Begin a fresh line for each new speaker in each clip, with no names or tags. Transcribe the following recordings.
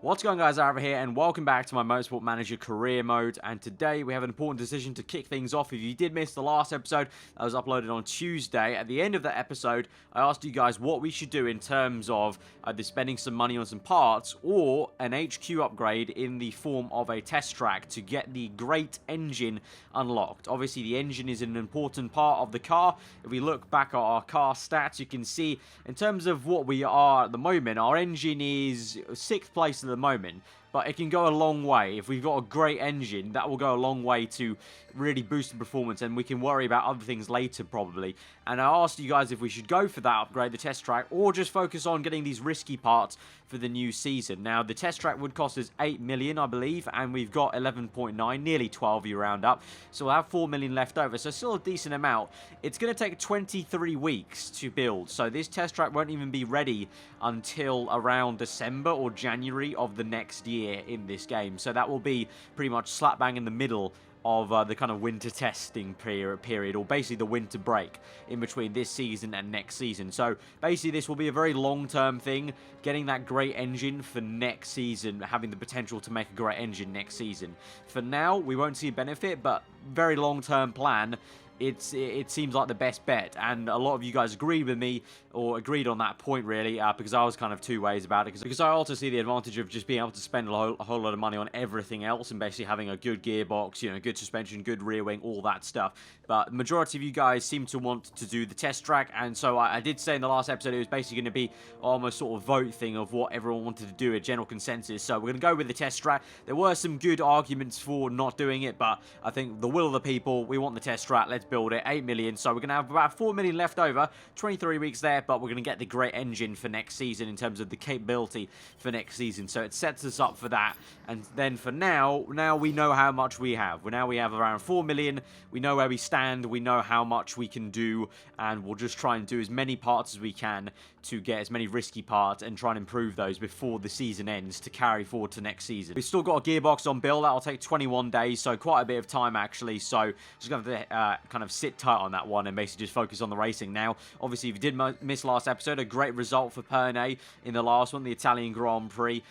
What's going on, guys? Aarava here, and welcome back to my Motorsport Manager career mode. And today we have an important decision to kick things off. If you did miss the last episode that was uploaded on Tuesday, at the end of that episode, I asked you guys what we should do in terms of either spending some money on some parts or an HQ upgrade in the form of a test track to get the great engine unlocked. Obviously, the engine is an important part of the car. If we look back at our car stats, you can see in terms of what we are at the moment, our engine is 6th place at the moment, but it can go a long way. If we've got a great engine, that will go a long way to really boost the performance, and we can worry about other things later probably. And I asked you guys if we should go for that upgrade, the test track, or just focus on getting these risky parts for the new season. Now, the test track would cost us 8 million, I believe, and we've got 11.9, nearly 12 you round up, so we'll have 4 million left over, so still a decent amount. It's going to take 23 weeks to build, so this test track won't even be ready until around December or January of the next year in this game, so that will be pretty much slap bang in the middle of the kind of winter testing period, or basically the winter break in between this season and next season. So basically this will be a very long-term thing, getting that great engine for next season, having the potential to make a great engine next season. For now, we won't see a benefit, but very long-term plan. It seems like the best bet, and a lot of you guys agreed with me, or agreed on that point really, because I was kind of two ways about it, because I also see the advantage of just being able to spend a whole lot of money on everything else, and basically having a good gearbox, you know, good suspension, good rear wing, all that stuff. But the majority of you guys seem to want to do the test track, and so I did say in the last episode it was basically going to be almost sort of vote thing of what everyone wanted to do, a general consensus. So we're going to go with the test track. There were some good arguments for not doing it, but I think the will of the people, we want the test track, let's build it. 8 million, so we're going to have about 4 million left over, 23 weeks there, but we're going to get the great engine for next season in terms of the capability for next season, so it sets us up for that. And then for now we know how much we have. Now we have around 4 million, we know where we stand, we know how much we can do, and we'll just try and do as many parts as we can to get as many risky parts and try and improve those before the season ends to carry forward to next season. We've still got a gearbox on build, that'll take 21 days, so quite a bit of time actually, so just going to have to kind of sit tight on that one and basically just focus on the racing now. Obviously, if you did miss last episode, a great result for Prix in the last one, the Italian Grand Prix.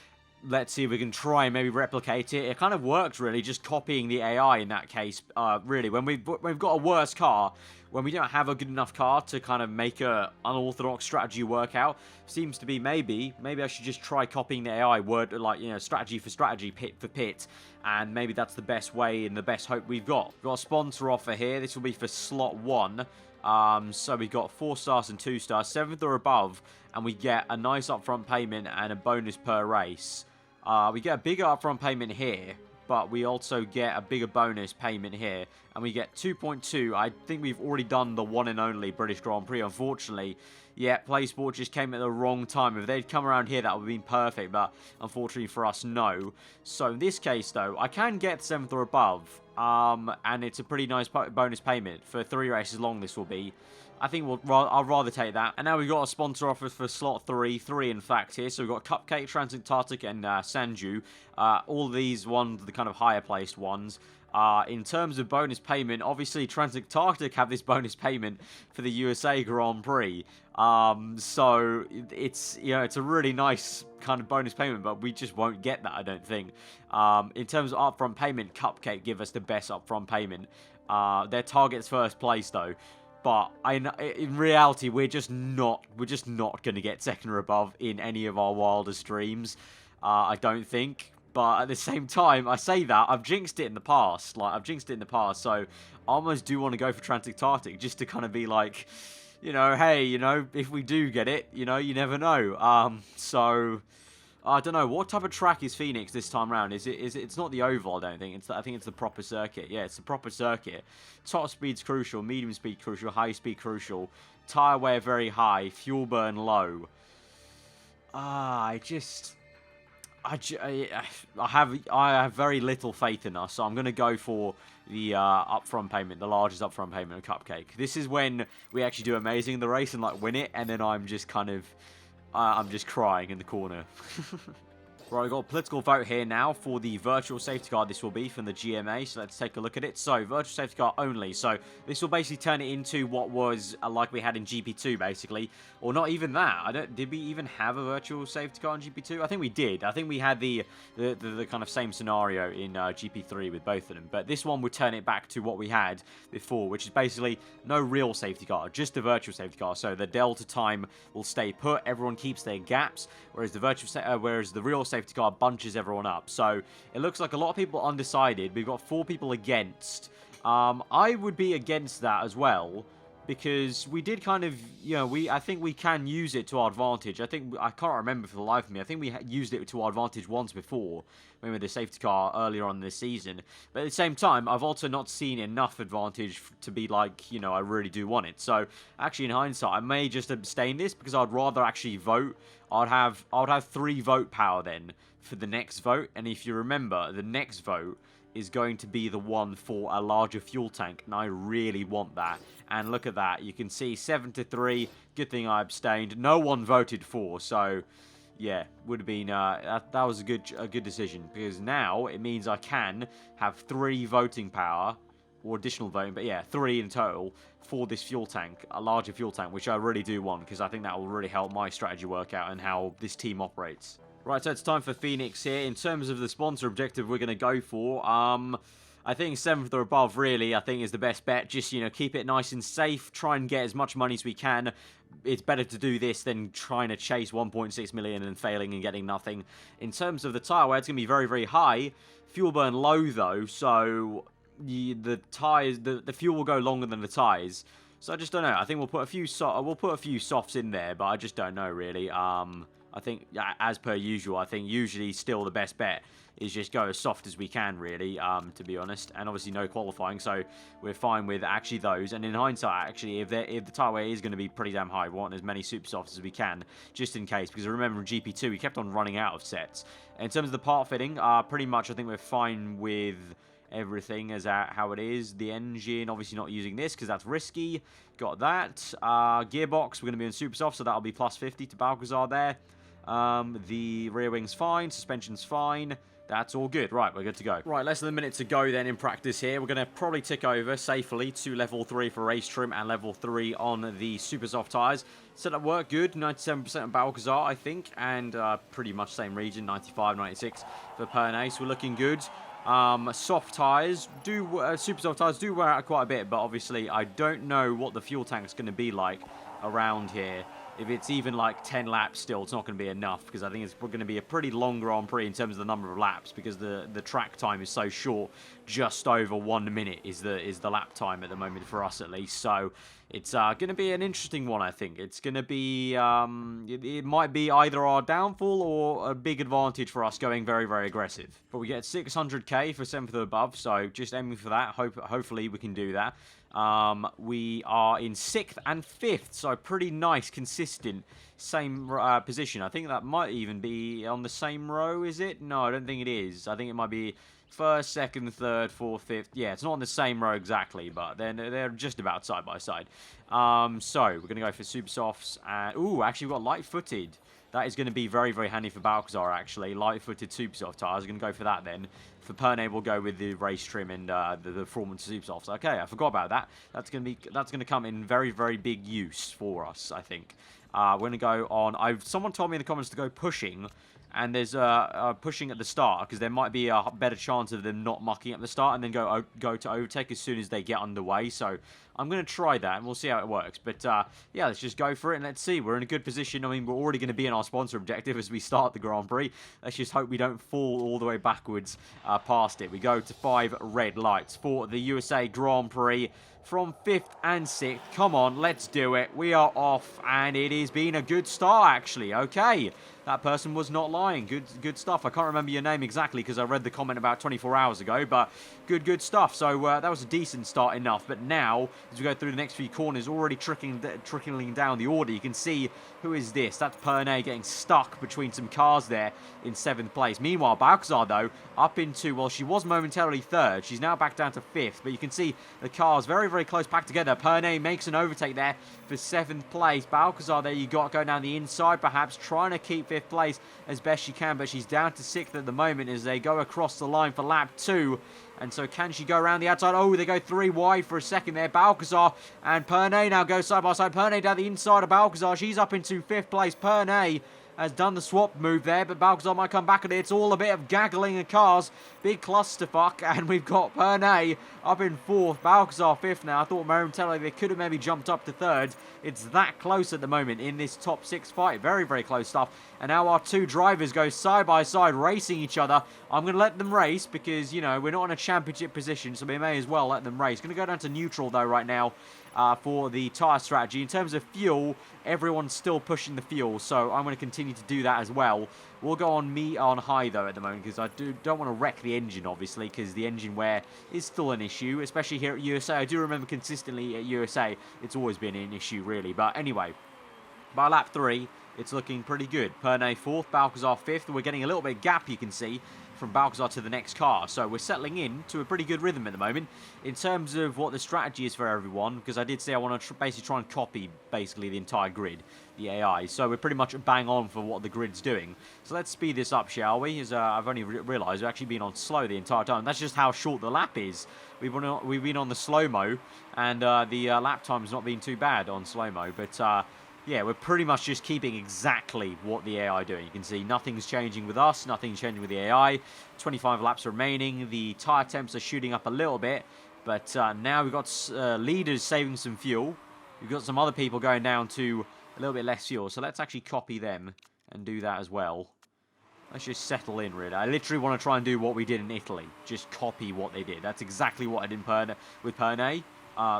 Let's see if we can try and maybe replicate it. It kind of worked, really, just copying the AI in that case, really. When we've got a worse car, when we don't have a good enough car to kind of make a unorthodox strategy work out, seems to be maybe I should just try copying the AI word, like, you know, strategy for strategy, pit for pit, and maybe that's the best way and the best hope we've got. We've got a sponsor offer here. This will be for slot 1. So we've got 4 stars and 2 stars, 7th or above, and we get a nice upfront payment and a bonus per race. We get a bigger upfront payment here, but we also get a bigger bonus payment here, and we get 2.2. I think we've already done the one and only British Grand Prix, unfortunately. Yeah, PlaySport just came at the wrong time. If they'd come around here, that would have been perfect, but unfortunately for us, no. So in this case, though, I can get 7th or above, and it's a pretty nice bonus payment. For 3 races long, this will be. I think I'll rather take that. And now we've got a sponsor offer for slot 3 in fact here. So we've got Cupcake, Transantarctic, and Sanju. All these ones, the kind of higher placed ones. In terms of bonus payment, obviously Transantarctic have this bonus payment for the USA Grand Prix. So it's, you know, it's a really nice kind of bonus payment, but we just won't get that, I don't think. In terms of upfront payment, Cupcake give us the best upfront payment. Their target's first place though. But in reality, we're just not going to get 2nd or above in any of our wildest dreams. I don't think. But at the same time, I say that, I've jinxed it in the past. So I almost do want to go for Transantarctic, just to kind of be like, you know, hey, you know, if we do get it, you know, you never know. So I don't know, what type of track is Phoenix this time around? It's not the oval, I don't think. I think it's the proper circuit. Yeah, it's the proper circuit. Top speed's crucial, medium speed crucial, high speed crucial. Tire wear very high, fuel burn low. I have very little faith in us, so I'm going to go for the upfront payment, the largest upfront payment of Cupcake. This is when we actually do amazing in the race and like win it, and then I'm just kind of I'm just crying in the corner. Right, we've got a political vote here now for the virtual safety car. This will be from the GMA, so let's take a look at it. So, virtual safety car only. So, this will basically turn it into what was like we had in GP2, basically. Or not even that. Did we even have a virtual safety car in GP2? I think we did. I think we had the kind of same scenario in GP3 with both of them. But this one would turn it back to what we had before, which is basically no real safety car, just a virtual safety car. So, the delta time will stay put. Everyone keeps their gaps, whereas the real safety car bunches everyone up. So it looks like a lot of people are undecided. We've got 4 people against. I would be against that as well, because we did kind of, I think we can use it to our advantage. I can't remember for the life of me. I think we used it to our advantage once before when we had the safety car earlier on this season. But at the same time, I've also not seen enough advantage to be like, I really do want it. So actually, in hindsight, I may just abstain this because I'd rather actually vote. I'd have 3 vote power then for the next vote. And if you remember, the next vote is going to be the one for a larger fuel tank, and I really want that. And look at that, you can see 7-3. Good thing I abstained. No one voted for, so yeah, would have been that was a good decision, because now it means I can have 3 voting power or additional voting, but yeah, 3 in total for this fuel tank, a larger fuel tank, which I really do want, because I think that will really help my strategy work out and how this team operates. Right, so it's time for Phoenix here. In terms of the sponsor objective we're going to go for, I think 7th or above, really, I think is the best bet. Just, keep it nice and safe. Try and get as much money as we can. It's better to do this than trying to chase 1.6 million and failing and getting nothing. In terms of the tyre wear, it's going to be very, very high. Fuel burn low, though, so the tyres, the fuel will go longer than the tyres. So I just don't know. I think we'll put a few softs in there, but I just don't know, really. I think, as per usual, I think usually still the best bet is just go as soft as we can, really, to be honest. And obviously no qualifying, so we're fine with actually those. And in hindsight, actually, if the tyre wear is going to be pretty damn high, we want as many super softs as we can, just in case. Because I remember in GP2, we kept on running out of sets. And in terms of the part fitting, pretty much I think we're fine with everything as how it is. The engine, obviously not using this because that's risky. Got that. Gearbox, we're going to be in super soft, so that'll be plus 50 to Balcazar there. The rear wing's fine, suspension's fine. That's all good. Right, we're good to go. Right, less than a minute to go then in practice here. We're going to probably tick over safely to level 3 for race trim and level 3 on the super soft tyres. Setup work good, 97% of Balcazar, I think, and pretty much same region, 95, 96 for Pernace. We're looking good. Soft tyres super soft tyres do wear out quite a bit, but obviously I don't know what the fuel tank's going to be like around here. If it's even like 10 laps still, it's not going to be enough, because I think it's going to be a pretty long Grand Prix in terms of the number of laps, because the track time is so short. Just over 1 minute is the lap time at the moment for us, at least. So it's going to be an interesting one, I think. It's going to be it might be either our downfall or a big advantage for us going very, very aggressive. But we get 600k for 7th or above, so just aiming for that. Hopefully we can do that. We are in 6th and 5th, so pretty nice, consistent, same position. I think that might even be on the same row, is it? No, I don't think it is. I think it might be 1st, 2nd, 3rd, 4th, 5th. Yeah, it's not on the same row exactly, but they're just about side by side. So we're going to go for super softs. Ooh, actually we've got light-footed. That is going to be very, very handy for Balcazar, actually. Light-footed super soft tyres. We're going to go for that then. For Pernay, we'll go with the race trim and the performance super softs. Okay, I forgot about that. That's going to come in very, very big use for us, I think. We're going to go on. Someone told me in the comments to go pushing, and there's pushing at the start, because there might be a better chance of them not mucking up the start and then go to overtake as soon as they get underway. So I'm going to try that, and we'll see how it works. But yeah, let's just go for it, and let's see. We're in a good position. I mean, we're already going to be in our sponsor objective as we start the Grand Prix. Let's just hope we don't fall all the way backwards past it. We go to 5 red lights for the USA Grand Prix from 5th and 6th. Come on, let's do it. We are off, and it has been a good start, actually. Okay, that person was not lying. Good stuff. I can't remember your name exactly because I read the comment about 24 hours ago, but good stuff. So that was a decent start enough, but now as we go through the next few corners, already trickling down the order. You can see, who is this? That's Prix getting stuck between some cars there in 7th place. Meanwhile, Balcazar, though, up into, well, she was momentarily 3rd. She's now back down to 5th, but you can see the cars very, very close packed together. Prix makes an overtake there for 7th place. Balcazar there, you got going down the inside, perhaps, trying to keep 5th place as best she can, but she's down to 6th at the moment as they go across the line for lap 2. And so can she go around the outside? Oh, they go 3 wide for a second there. Balcazar and Prix now go side by side. Prix down the inside of Balcazar. She's up into 5th place. Prix has done the swap move there, but Balcazar might come back at it. It's all a bit of gaggling of cars. Big clusterfuck, and we've got Prix up in 4th. Balcazar 5th now. I thought momentarily they could have maybe jumped up to 3rd. It's that close at the moment in this top 6 fight. Very, very close stuff. And now our 2 drivers go side by side racing each other. I'm going to let them race because, you know, we're not in a championship position, so we may as well let them race. Going to go down to neutral, though, right now. For the tyre strategy. In terms of fuel, everyone's still pushing the fuel, so I'm going to continue to do that as well. We'll go on high, though, at the moment, because I don't want to wreck the engine, obviously, because the engine wear is still an issue, especially here at USA. I do remember consistently at USA, it's always been an issue, really. But anyway, by lap 3, it's looking pretty good. Prix 4th, Balcazar 5th. We're getting a little bit of gap, you can see, from Balcazar to the next car. So we're settling in to a pretty good rhythm at the moment. In terms of what the strategy is for everyone, because I did say I want to basically try and copy basically the entire grid, the AI. So we're pretty much bang on for what the grid's doing. So let's speed this up, shall we? As I've only realised we've actually been on slow the entire time. That's just how short the lap is. We've been on the slow-mo, and the lap time's not been too bad on slow-mo. But yeah, we're pretty much just keeping exactly what the AI doing. You can see nothing's changing with us, nothing's changing with the AI. 25 laps remaining. The tyre temps are shooting up a little bit, but now we've got leaders saving some fuel. We've got some other people going down to a little bit less fuel, so let's actually copy them and do that as well. Let's just settle in, really. I literally want to try and do what we did in Italy. Just copy what they did. That's exactly what I did with Prix.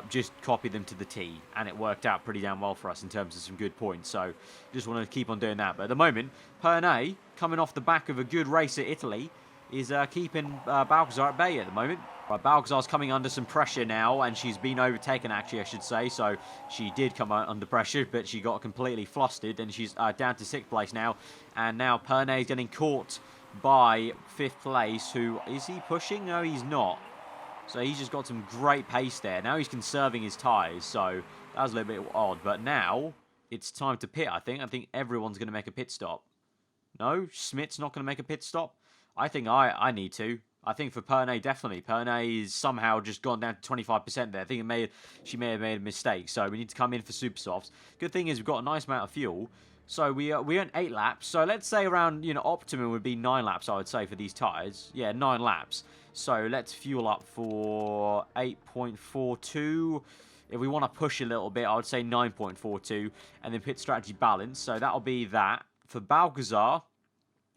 Just copy them to the T, and it worked out pretty damn well for us in terms of some good points. So just want to keep on doing that. But at the moment, Prix, coming off the back of a good race at Italy, is keeping Balcazar at bay at the moment. Right, Balcazar's coming under some pressure now, and she's been overtaken, actually, I should say. So she did come under pressure, but she got completely flustered, and she's down to 6th place now. And now Prix is getting caught by 5th place. Who is he pushing? No, he's not. So he's just got some great pace there. Now he's conserving his tyres, so that was a little bit odd. But now it's time to pit, I think. I think everyone's going to make a pit stop. No? Schmidt's not going to make a pit stop? I think I need to. I think for Prix, definitely. Prix is somehow just gone down to 25% there. I think she may have made a mistake. So we need to come in for super softs. Good thing is we've got a nice amount of fuel. So we earned 8 laps. So let's say around, you know, optimum would be 9 laps, I would say, for these tyres. Yeah, 9 laps. So let's fuel up for 8.42. If we want to push a little bit, I would say 9.42. And then pit strategy balance. So that'll be that. For Balcazar,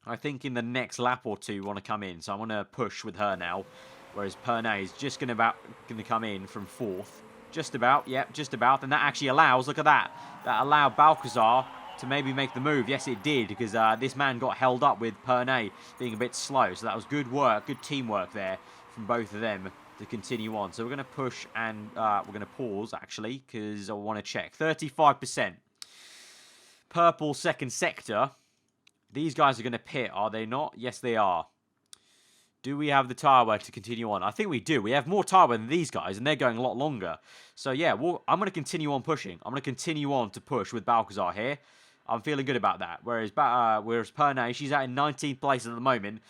I think in the next lap or two, want to come in. So I want to push with her now. Whereas Prix is just going to come in from 4th. Just about. Yep, just about. And that actually allows, look at that. That allowed Balcazar to maybe make the move. Yes, it did, because this man got held up with Prix being a bit slow. So that was good work, good teamwork there from both of them to continue on. So we're going to push and we're going to pause, actually, because I want to check. 35%. Purple second sector. These guys are going to pit, are they not? Yes, they are. Do we have the tyre wear to continue on? I think we do. We have more tyre wear than these guys, and they're going a lot longer. So, yeah, I'm going to continue on pushing. I'm going to continue on to push with Balcazar here. I'm feeling good about that. Whereas Prix, she's out in 19th place at the moment.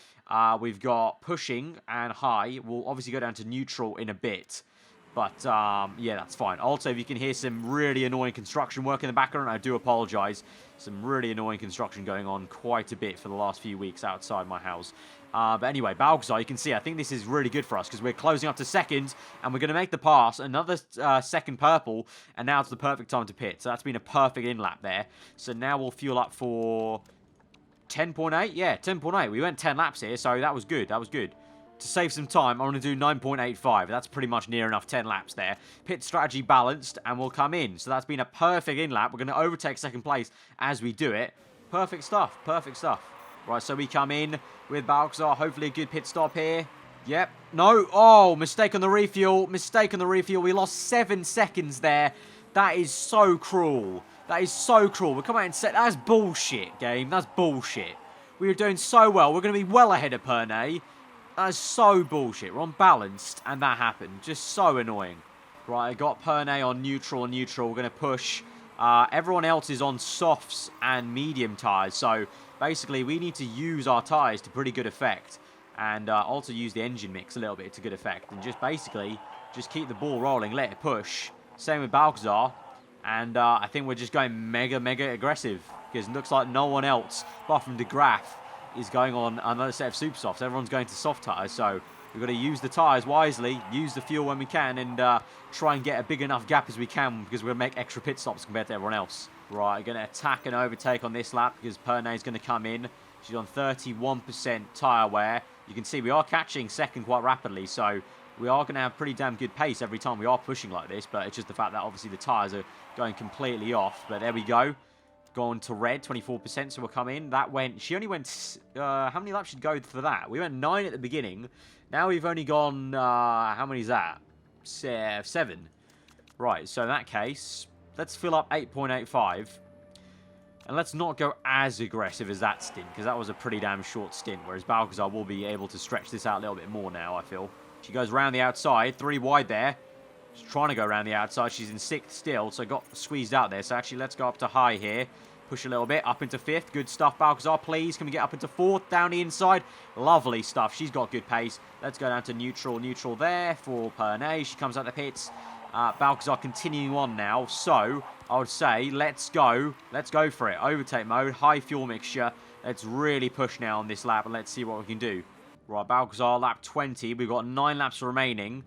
We've got pushing and high. We'll obviously go down to neutral in a bit. But, yeah, that's fine. Also, if you can hear some really annoying construction work in the background, I do apologise. Some really annoying construction going on quite a bit for the last few weeks outside my house. But anyway, Balcazar, you can see, I think this is really good for us because we're closing up to 2nd and we're going to make the pass. Another second purple, and now it's the perfect time to pit. So that's been a perfect in-lap there. So now we'll fuel up for 10.8. Yeah, 10.8. We went 10 laps here, so that was good. That was good. To save some time, I want to do 9.85. That's pretty much near enough 10 laps there. Pit strategy balanced, and we'll come in. So that's been a perfect in-lap. We're going to overtake 2nd place as we do it. Perfect stuff. Perfect stuff. Right, so we come in with Balcazar. Hopefully a good pit stop here. Yep. No. Oh, mistake on the refuel. Mistake on the refuel. We lost 7 seconds there. That is so cruel. That is so cruel. We come out and say, that's bullshit, game. That's bullshit. We were doing so well. We're going to be well ahead of Pernay. That is so bullshit. We're unbalanced, and that happened. Just so annoying. Right, I got Pernay on neutral and neutral. We're going to push. Everyone else is on softs and medium tyres. So, basically, we need to use our tyres to pretty good effect. And also use the engine mix a little bit to good effect. And just basically, just keep the ball rolling, let it push. Same with Balcazar. And I think we're just going mega, mega aggressive. Because it looks like no one else, apart from De Graaf, is going on another set of super softs. Everyone's going to soft tyres. So we've got to use the tyres wisely, use the fuel when we can, and try and get a big enough gap as we can. Because we're going to make extra pit stops compared to everyone else. Right, going to attack and overtake on this lap. Because Pernay's going to come in. She's on 31% tyre wear. You can see we are catching second quite rapidly, so we are going to have pretty damn good pace every time we are pushing like this, but it's just the fact that obviously the tyres are going completely off. But there we go. Gone to red, 24%, so we'll come in. That went, she only went, how many laps should go for that? We went 9 at the beginning. Now we've only gone, how many is that? 7. Right, so in that case, let's fill up 8.85. And let's not go as aggressive as that stint, because that was a pretty damn short stint, whereas Balcazar will be able to stretch this out a little bit more now, I feel. She goes around the outside, 3 wide there. She's trying to go around the outside. She's in 6th still, so got squeezed out there. So actually, let's go up to high here. Push a little bit, up into 5th. Good stuff, Balcazar, please. Can we get up into 4th, down the inside? Lovely stuff. She's got good pace. Let's go down to neutral. Neutral there for Pernay. She comes out the pits. Balcazar continuing on now, so I would say let's go for it. Overtake mode, high fuel mixture. Let's really push now on this lap and let's see what we can do. Right, Balcazar lap 20. We've got 9 laps remaining.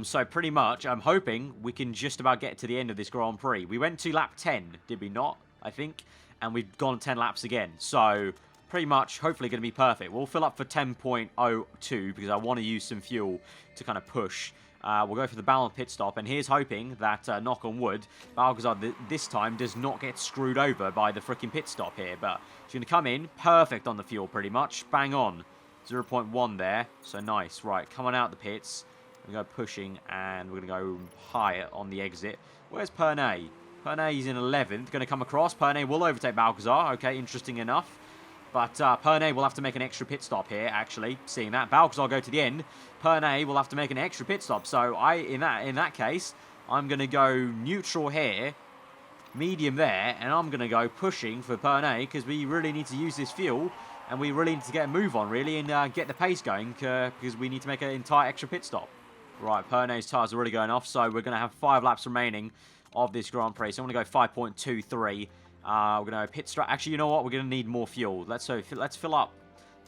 So pretty much, I'm hoping we can just about get to the end of this Grand Prix. We went to lap 10, did we not? I think. And we've gone 10 laps again. So pretty much, hopefully going to be perfect. We'll fill up for 10.02 because I want to use some fuel to kind of push. We'll go for the balanced pit stop, and here's hoping that, knock on wood, Balcazar this time does not get screwed over by the freaking pit stop here. But she's going to come in, perfect on the fuel pretty much, bang on. 0.1 there, so nice. Right, come on out the pits. We're going to go pushing, and we're going to go higher on the exit. Where's Pernay? Pernay's in 11th, going to come across. Pernay will overtake Balcazar, okay, interesting enough. But Pernay will have to make an extra pit stop here, actually, seeing that. Balcazar go to the end. Pernay will have to make an extra pit stop. So in that case, I'm going to go neutral here, medium there, and I'm going to go pushing for Pernay because we really need to use this fuel and we really need to get a move on, really, and get the pace going because we need to make an entire extra pit stop. Right, Pernay's tyres are really going off, so we're going to have 5 laps remaining of this Grand Prix. So I'm going to go 5.23. We're going to pit strat. Actually, you know what? We're going to need more fuel. Let's fill up.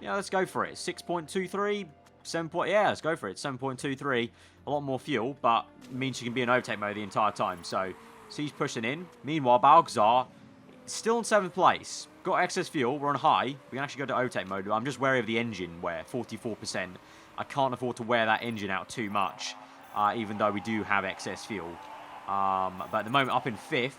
Yeah, let's go for it. 6.23, 7. Yeah, let's go for it. 7.23. A lot more fuel, but it means she can be in overtake mode the entire time. So she's pushing in. Meanwhile, Balcazar still in 7th place. Got excess fuel. We're on high. We can actually go to overtake mode. I'm just wary of the engine wear. 44%. I can't afford to wear that engine out too much, even though we do have excess fuel. But at the moment, up in 5th.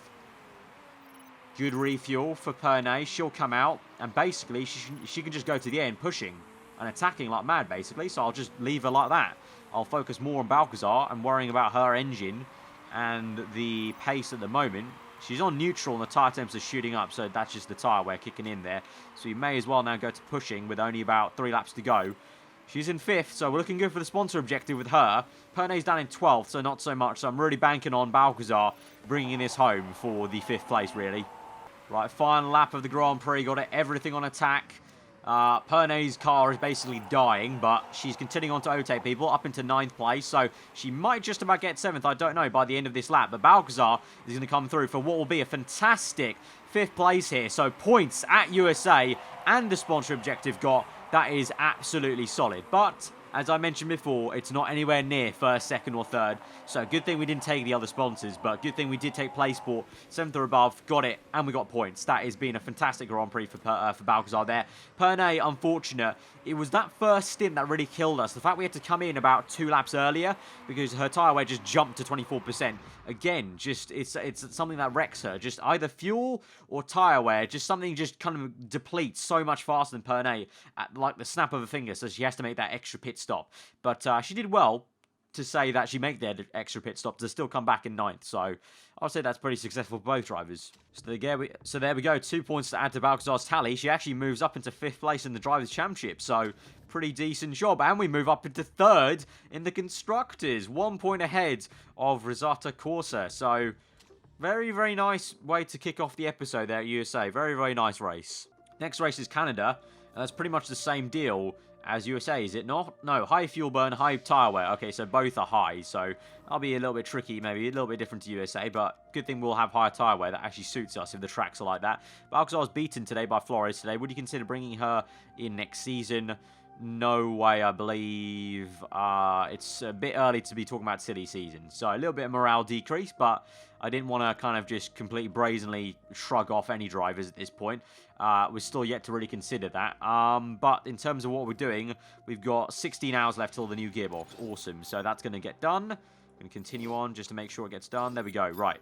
Good refuel for Pernay. She'll come out, and basically, she can just go to the end, pushing and attacking like mad, basically. So I'll just leave her like that. I'll focus more on Balcazar and worrying about her engine and the pace at the moment. She's on neutral, and the tyre temps are shooting up, so that's just the tyre wear kicking in there. So you may as well now go to pushing with only about 3 laps to go. She's in 5th, so we're looking good for the sponsor objective with her. Pernay's down in 12th, so not so much. So I'm really banking on Balcazar bringing this home for the 5th place, really. Right, final lap of the Grand Prix. Got everything on attack. Pernay's car is basically dying, but she's continuing on to overtake people up into 9th place. So she might just about get 7th, I don't know, by the end of this lap. But Balcazar is going to come through for what will be a fantastic 5th place here. So points at USA and the sponsor objective got. That is absolutely solid. But as I mentioned before, it's not anywhere near 1st, 2nd, or 3rd. So good thing we didn't take the other sponsors, but good thing we did take PlaySport, 7th or above, got it, and we got points. That has been a fantastic Grand Prix for Balcazar there. Pernay, unfortunate. It was that first stint that really killed us. The fact we had to come in about 2 laps earlier because her tyre wear just jumped to 24%. Again, just it's something that wrecks her. Just either fuel or tyre wear. Just something just kind of depletes so much faster than Pernay at like the snap of a finger. So she has to make that extra pit pit stop. But she did well to say that she made the extra pit stop to still come back in 9th. So I'll say that's pretty successful for both drivers. So there we go. 2 points to add to Balcazar's tally. She actually moves up into 5th place in the Drivers' Championship. So pretty decent job. And we move up into 3rd in the Constructors. 1 point ahead of Risata Corsa. So very, very nice way to kick off the episode there at USA. Very, very nice race. Next race is Canada. And that's pretty much the same deal as USA, is it not? No, high fuel burn, high tyre wear. Okay, so both are high, so that'll be a little bit tricky, maybe a little bit different to USA, but good thing we'll have higher tyre wear. That actually suits us if the tracks are like that. Balcazar was beaten today by Flores today. Would you consider bringing her in next season? No way, I believe. It's a bit early to be talking about silly season, so a little bit of morale decrease, but I didn't want to kind of just completely brazenly shrug off any drivers at this point. We're still yet to really consider that. But in terms of what we're doing, we've got 16 hours left till the new gearbox. Awesome. So that's going to get done. Going to continue on just to make sure it gets done. There we go. Right.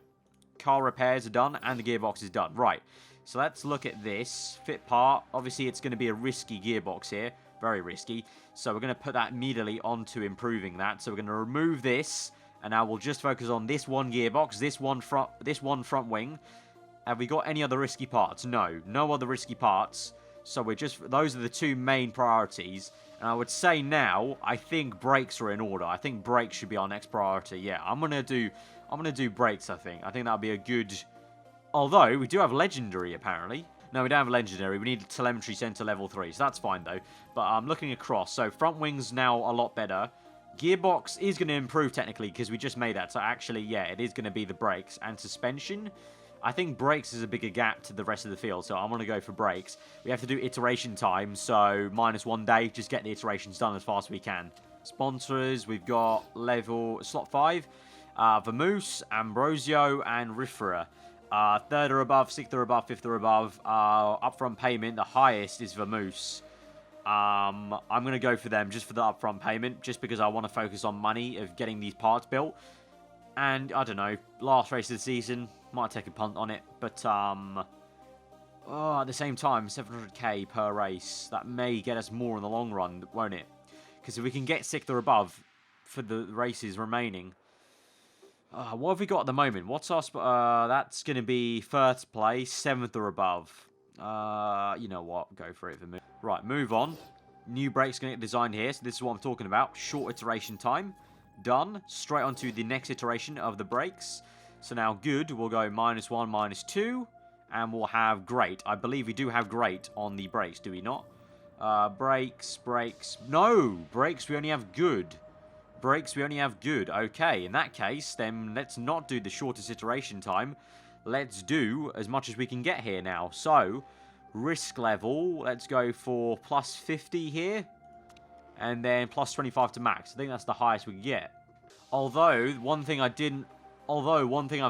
Car repairs are done and the gearbox is done. Right. So let's look at this. Fit part. Obviously, it's going to be a risky gearbox here. Very risky. So we're going to put that immediately onto improving that. So we're going to remove this. And now we'll just focus on this one gearbox, this one front wing. Have we got any other risky parts? No. No other risky parts. So those are the 2 main priorities. And I would say now, I think brakes are in order. I think brakes should be our next priority. Yeah, I'm gonna do brakes, I think. I think that'll be a good. Although we do have legendary apparently. No, we don't have legendary. We need telemetry center level 3. So that's fine though. But I'm looking across. So front wing's now a lot better. Gearbox is going to improve technically because we just made that. So actually, yeah, it is going to be the brakes and suspension. I think brakes is a bigger gap to the rest of the field, so I'm going to go for brakes. We have to do iteration time, so -1 day. Just get the iterations done as fast as we can. Sponsors, we've got slot 5. Vamoose, Ambrosio, and Rifera. 3rd or above, 6th or above, 5th or above. Upfront payment, the highest is Vamoose. I'm going to go for them just for the upfront payment, just because I want to focus on money of getting these parts built. And, I don't know, last race of the season, might take a punt on it, but, at the same time, 700k per race, that may get us more in the long run, won't it? Because if we can get 6th or above for the races remaining, what have we got at the moment? What's our, that's going to be 1st place, 7th or above. You know what? Go for it. Right, move on. New brakes going to get designed here. So this is what I'm talking about. Short iteration time. Done. Straight onto the next iteration of the brakes. So now good. We'll go -1, -2. And we'll have great. I believe we do have great on the brakes, do we not? Brakes. No! Brakes, we only have good. Brakes, we only have good. Okay, in that case, then let's not do the shortest iteration time. Let's do as much as we can get here now. So, risk level, let's go for +50 here. And then +25 to max. I think that's the highest we can get. Although, one thing I'm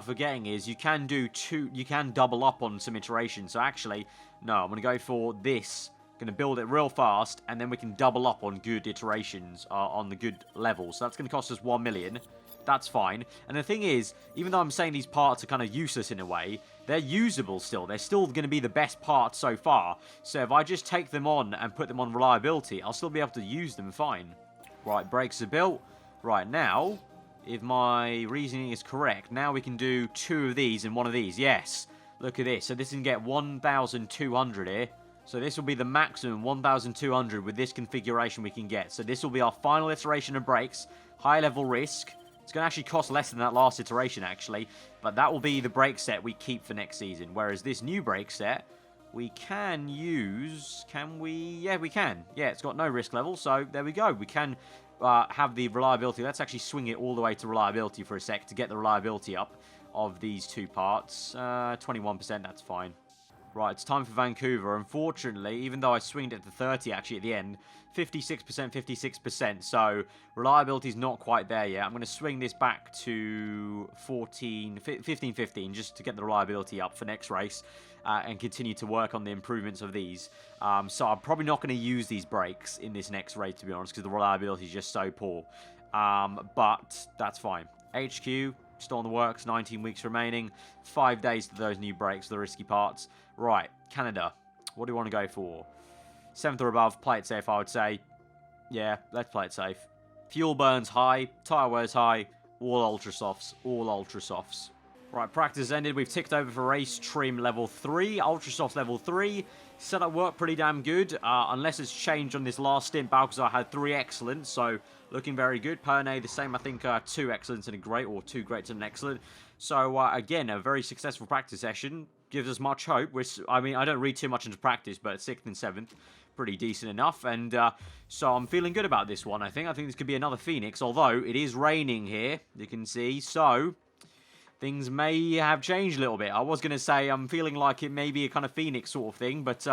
forgetting is you can double up on some iterations. So actually, no, I'm going to go for this. Going to build it real fast, and then we can double up on good iterations on the good levels. So that's going to cost us 1 million. That's fine. And the thing is, even though I'm saying these parts are kind of useless in a way, they're usable still. They're still going to be the best parts so far. So if I just take them on and put them on reliability, I'll still be able to use them fine. Right, brakes are built. Right, now, if my reasoning is correct, now we can do 2 of these and 1 of these. Yes. Look at this. So this can get 1,200 here. So this will be the maximum 1,200 with this configuration we can get. So this will be our final iteration of brakes. High level risk. It's going to actually cost less than that last iteration, actually. But that will be the brake set we keep for next season. Whereas this new brake set, we can use... Can we? Yeah, we can. Yeah, it's got no risk level. So there we go. We can have the reliability. Let's actually swing it all the way to reliability for a sec to get the reliability up of these 2 parts. 21%, that's fine. Right, it's time for Vancouver. Unfortunately, even though I swinged it to 30 actually at the end, 56%, 56%. So reliability is not quite there yet. I'm going to swing this back to 15 just to get the reliability up for next race and continue to work on the improvements of these. So I'm probably not going to use these brakes in this next race, to be honest, because the reliability is just so poor. But that's fine. HQ, still in the works, 19 weeks remaining. 5 days to those new brakes, the risky parts. Right, Canada. What do you want to go for? 7th or above, play it safe, I would say. Yeah, let's play it safe. Fuel burns high, tyre wears high, all ultra softs, all ultra softs. Right, practice ended. We've ticked over for race trim level 3, ultra softs level 3. Setup worked pretty damn good, unless it's changed on this last stint. Balcazar had 3 excellents, so looking very good. Pernay the same, I think 2 excellents and a great, or 2 greats and an excellent. So again, a very successful practice session. Gives us much hope. I mean, I don't read too much into practice, but 6th and 7th, pretty decent enough. And so I'm feeling good about this one, I think. I think this could be another Phoenix, although it is raining here, you can see. So things may have changed a little bit. I was going to say I'm feeling like it may be a kind of Phoenix sort of thing, but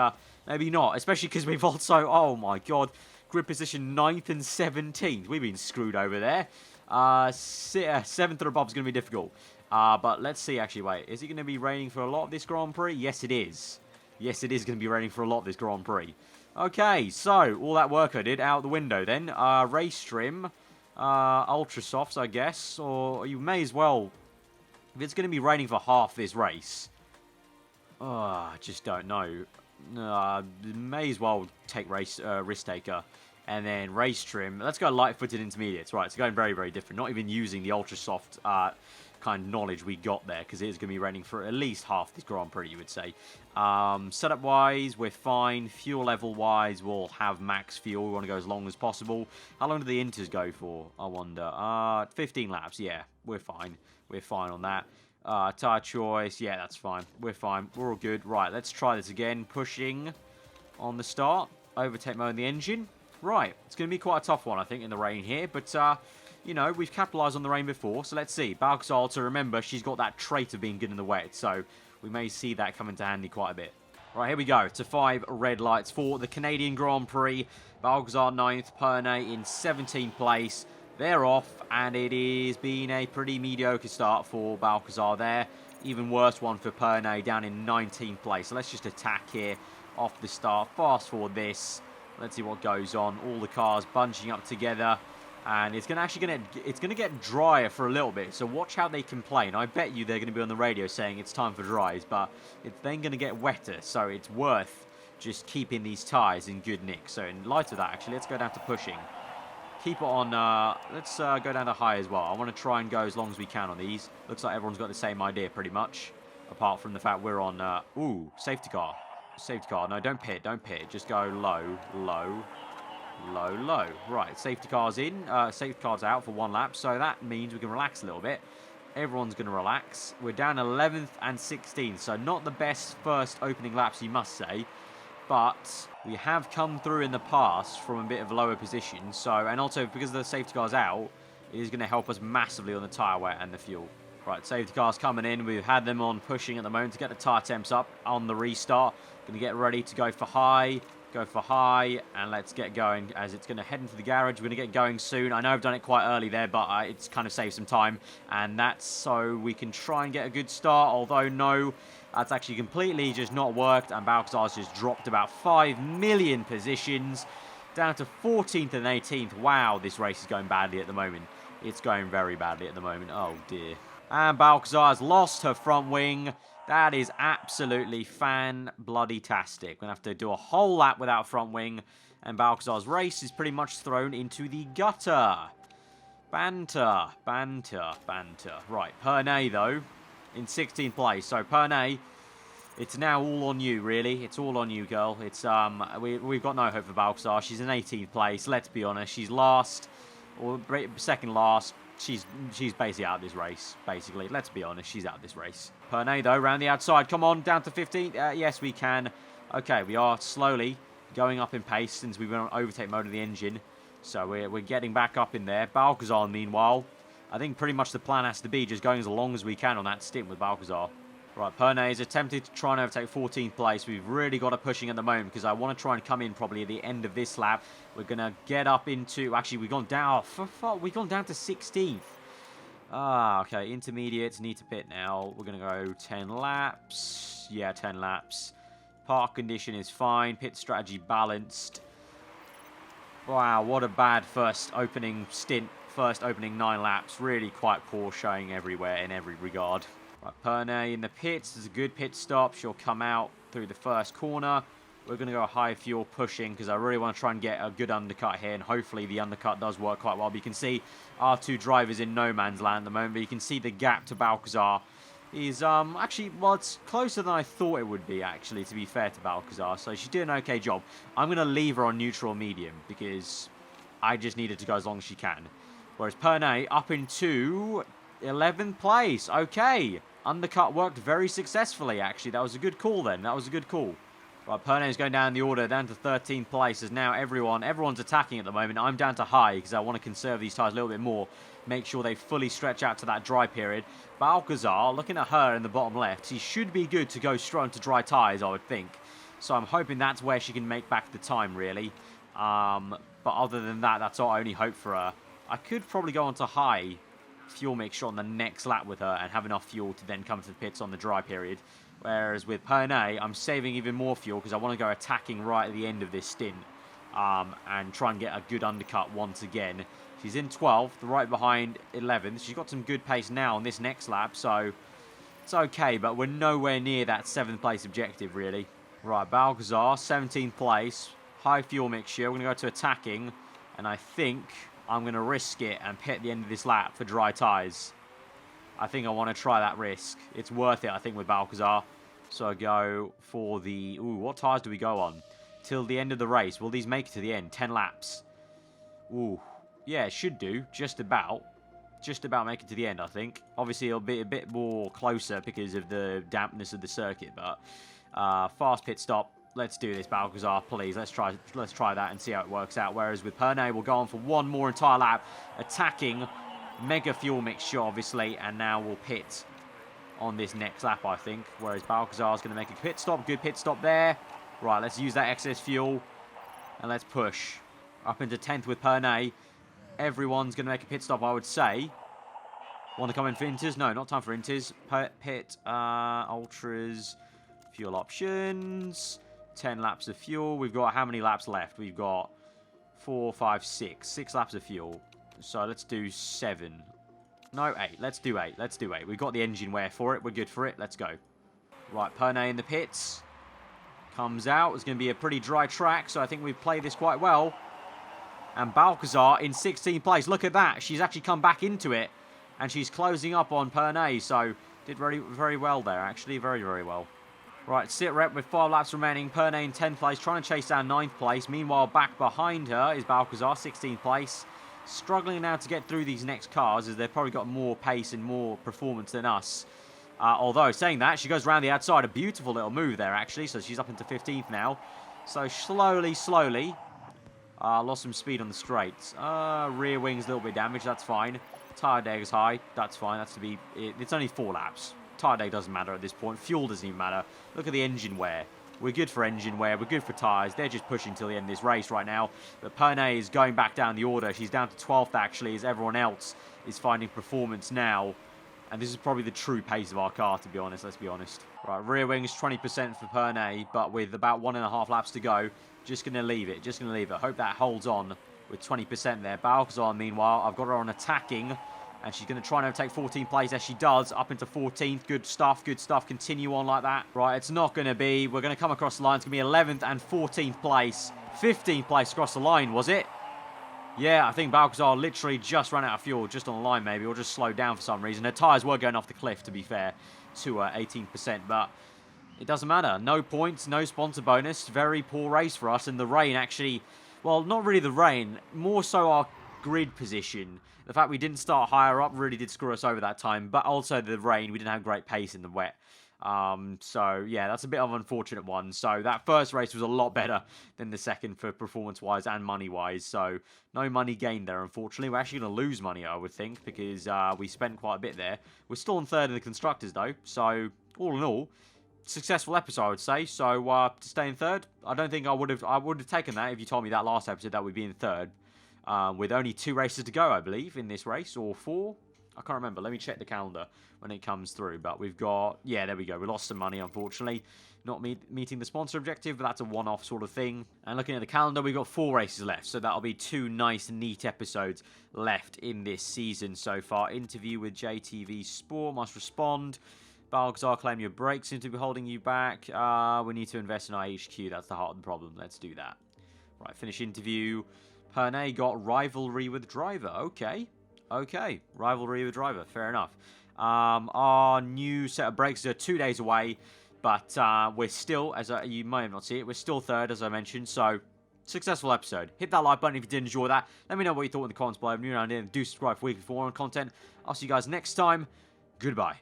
maybe not. Especially because we've also, oh my god, grid position 9th and 17th. We've been screwed over there. 7th or above is going to be difficult. But let's see, actually, wait. Is it going to be raining for a lot of this Grand Prix? Yes, it is. Yes, it is going to be raining for a lot of this Grand Prix. Okay, so all that work I did out the window then. Race trim, ultra softs, I guess. Or you may as well, if it's going to be raining for half this race, I just don't know. May as well take risk taker. And then race trim. Let's go light-footed intermediates. Right, it's going very, very different. Not even using the ultra soft kind of knowledge we got there, because it is going to be raining for at least half this Grand Prix, you would say. Setup-wise, we're fine. Fuel level-wise, we'll have max fuel. We want to go as long as possible. How long do the inters go for, I wonder? 15 laps, yeah. We're fine. We're fine on that. Tyre choice, yeah, that's fine. We're fine. We're all good. Right, let's try this again. Pushing on the start. Overtake mode in the engine. Right, it's going to be quite a tough one, I think, in the rain here. But, you know, we've capitalised on the rain before, so let's see. Balcazar, to remember, she's got that trait of being good in the wet, so we may see that come into handy quite a bit. Right, here we go to 5 red lights for the Canadian Grand Prix. Balcazar 9th, Pernay in 17th place. They're off, and it is been a pretty mediocre start for Balcazar there. Even worse one for Pernay down in 19th place. So let's just attack here off the start. Fast forward this. Let's see what goes on. All the cars bunching up together. And it's gonna get drier for a little bit. So watch how they complain. I bet you they're going to be on the radio saying it's time for dries. But it's then going to get wetter. So it's worth just keeping these tyres in good nick. So in light of that, actually, let's go down to pushing. Keep it on, let's go down to high as well. I want to try and go as long as we can on these. Looks like everyone's got the same idea pretty much. Apart from the fact we're on, ooh, safety car. Safety car. No, don't pit, don't pit. Just go low, low, low, low. Right, safety car's in. Safety car's out for 1 lap. So that means we can relax a little bit. Everyone's going to relax. We're down 11th and 16th. So not the best first opening laps, you must say. But we have come through in the past from a bit of a lower position. So, and also because the safety car's out, it is going to help us massively on the tyre wear and the fuel. Right, safety cars coming in. We've had them on pushing at the moment to get the tyre temps up on the restart. Going to get ready to go for high, and let's get going as it's going to head into the garage. We're going to get going soon. I know I've done it quite early there, but it's kind of saved some time, and that's so we can try and get a good start, although no, that's actually completely just not worked, and Balcazar's just dropped about 5 million positions, down to 14th and 18th. Wow, this race is going badly at the moment. It's going very badly at the moment. Oh, dear. And Balcazar has lost her front wing. That is absolutely fan-bloody-tastic. We're going to have to do a whole lap without front wing. And Balcazar's race is pretty much thrown into the gutter. Banter, banter, banter. Right, Pernay, though, in 16th place. So, Pernay, it's now all on you, really. It's all on you, girl. It's we've got no hope for Balcazar. She's in 18th place. Let's be honest. She's last, or second last. She's basically out of this race, basically. Let's be honest, she's out of this race. Pernay, though, round the outside. Come on, down to 15th. Yes, we can. Okay, we are slowly going up in pace since we've been on overtake mode of the engine. So we're getting back up in there. Balcazar, meanwhile, I think pretty much the plan has to be just going as long as we can on that stint with Balcazar. Right, Pernay is attempted to try and overtake 14th place. We've really got her pushing at the moment because I want to try and come in probably at the end of this lap. We're going to get up into... Actually, we've gone down... we've gone down to 16th. Okay. Intermediates need to pit now. We're going to go 10 laps. Yeah, 10 laps. Park condition is fine. Pit strategy balanced. Wow, what a bad first opening stint. First opening 9 laps. Really quite poor showing everywhere in every regard. Right, Pernay in the pits. There's a good pit stop. She'll come out through the first corner. We're going to go high fuel pushing because I really want to try and get a good undercut here. And hopefully the undercut does work quite well. But you can see our two drivers in no man's land at the moment. But you can see the gap to Balcazar is actually, well, it's closer than I thought it would be, actually, to be fair to Balcazar. So she's doing an okay job. I'm going to leave her on neutral medium because I just need her to go as long as she can. Whereas Pernay up into 11th place. Okay. Undercut worked very successfully, actually. That was a good call then. That was a good call. Right, Pernay's going down the order, down to 13th place, as now everyone's attacking at the moment. I'm down to high, because I want to conserve these tyres a little bit more. Make sure they fully stretch out to that dry period. Balcazar, looking at her in the bottom left, she should be good to go straight into dry tyres, I would think. So I'm hoping that's where she can make back the time, really. But other than that, that's our only hope for her. I could probably go on to high fuel mixture on the next lap with her and have enough fuel to then come to the pits on the dry period. Whereas with Pernay, I'm saving even more fuel because I want to go attacking right at the end of this stint and try and get a good undercut once again. She's in 12th, right behind 11th. She's got some good pace now on this next lap, so it's okay, but we're nowhere near that 7th place objective, really. Right, Balcazar, 17th place, high fuel mixture. We're going to go to attacking, and I think I'm going to risk it and pit the end of this lap for dry tyres. I think I want to try that risk. It's worth it, I think, with Balcazar. So I go for the... Ooh, what tyres do we go on? Till the end of the race. Will these make it to the end? 10 laps. Ooh. Yeah, it should do. Just about. Just about make it to the end, I think. Obviously, it'll be a bit more closer because of the dampness of the circuit. But fast pit stop. Let's do this, Balcazar, please. Let's try that and see how it works out. Whereas with Pernay, we'll go on for one more entire lap. Attacking... Mega fuel mixture, obviously, and now we'll pit on this next lap, I think. Whereas Balcazar's going to make a pit stop. Good pit stop there. Right, let's use that excess fuel, and let's push. Up into 10th with Pernay. Everyone's going to make a pit stop, I would say. Want to come in for inters? No, not time for inters. Pit, ultras, fuel options, 10 laps of fuel. We've got how many laps left? We've got 4, 5, 6. 6 laps of fuel. So let's do 7. No, 8. Let's do 8. Let's do 8. We've got the engine wear for it. We're good for it. Let's go. Right, Pernay in the pits. Comes out. It's going to be a pretty dry track, so I think we've played this quite well. And Balcazar in 16th place. Look at that. She's actually come back into it, and she's closing up on Pernay, so did very, very well there, actually. Very, very well. Right, sit rep with 5 laps remaining. Pernay in 10th place, trying to chase down 9th place. Meanwhile, back behind her is Balcazar, 16th place. Struggling now to get through these next cars as they've probably got more pace and more performance than us. Although, saying that, she goes around the outside. A beautiful little move there, actually. So she's up into 15th now. So slowly, lost some speed on the straights. Rear wing's a little bit damaged. That's fine. Tyre deg is high. That's fine. That's to be... It's only 4 laps. Tyre deg doesn't matter at this point. Fuel doesn't even matter. Look at the engine wear. We're good for engine wear. We're good for tyres. They're just pushing till the end of this race right now. But Pernay is going back down the order. She's down to 12th, actually, as everyone else is finding performance now. And this is probably the true pace of our car, to be honest. Let's be honest. Right, rear wings 20% for Pernay, but with about 1.5 laps to go, just going to leave it. Just going to leave it. Hope that holds on with 20% there. Balcazar, meanwhile, I've got her on attacking. And she's going to try and overtake 14th place as she does, up into 14th. Good stuff, good stuff. Continue on like that. Right, it's not going to be. We're going to come across the line. It's going to be 11th and 14th place. 15th place across the line, was it? Yeah, I think Balcazar literally just ran out of fuel, just on the line maybe, or just slowed down for some reason. Her tyres were going off the cliff, to be fair, to 18%, but it doesn't matter. No points, no sponsor bonus. Very poor race for us, and the rain actually, well, not really the rain, more so our grid position. The fact we didn't start higher up really did screw us over that time, but also the rain, we didn't have great pace in the wet. So yeah, that's a bit of an unfortunate one. So that first race was a lot better than the second for performance-wise and money-wise. So no money gained there, unfortunately. We're actually going to lose money, I would think, because we spent quite a bit there. We're still in third in the constructors, though. So all in all, successful episode, I would say. So to stay in third, I don't think I would have taken that if you told me that last episode that we'd be in third. With only 2 races to go, I believe, in this race, or 4. I can't remember. Let me check the calendar when it comes through. But we've got... Yeah, there we go. We lost some money, unfortunately. Not meeting the sponsor objective, but that's a one-off sort of thing. And looking at the calendar, we've got 4 races left. So that'll be 2 nice, neat episodes left in this season so far. Interview with JTV Sport, Must Respond. Balgazar, claim your brakes seem to be holding you back. We need to invest in our HQ. That's the heart of the problem. Let's do that. Right, finish interview. Pernay got rivalry with driver. Okay. Okay. Rivalry with driver. Fair enough. Our new set of brakes are 2 days away. But we're still, as you may have not seen it, we're still third, as I mentioned. So, successful episode. Hit that like button if you did enjoy that. Let me know what you thought in the comments below. If you're new around here, do subscribe for weekly for more content. I'll see you guys next time. Goodbye.